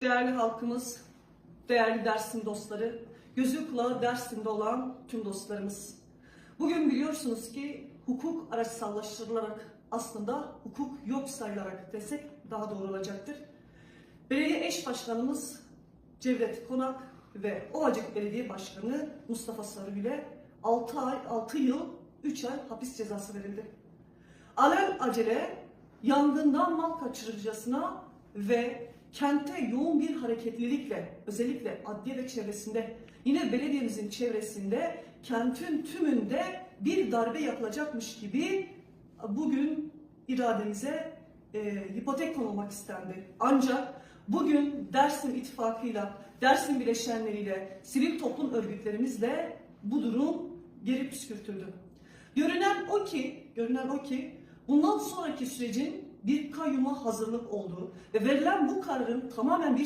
Değerli halkımız, değerli Dersim dostları, gözü kulağı Dersim'de olan tüm dostlarımız. Bugün biliyorsunuz ki hukuk araçsallaştırılarak, aslında hukuk yok sayılarak desek daha doğru olacaktır. Belediye eş başkanımız Cevdet Konak ve Ovacık Belediye Başkanı Mustafa Sarıgül'e 6 yıl 3 ay hapis cezası verildi. Alelacele yangından mal kaçırıcısına ve kente yoğun bir hareketlilikle, özellikle adliye ve çevresinde, yine belediyemizin çevresinde, kentin tümünde bir darbe yapılacakmış gibi bugün irademize ipotek konulmak istendi. Ancak bugün Dersim İttifakı'yla, Dersim bileşenleriyle, sivil toplum örgütlerimizle bu durum geri püskürtüldü. Görünen o ki bundan sonraki sürecin bir kayyuma hazırlık olduğu ve verilen bu kararın tamamen bir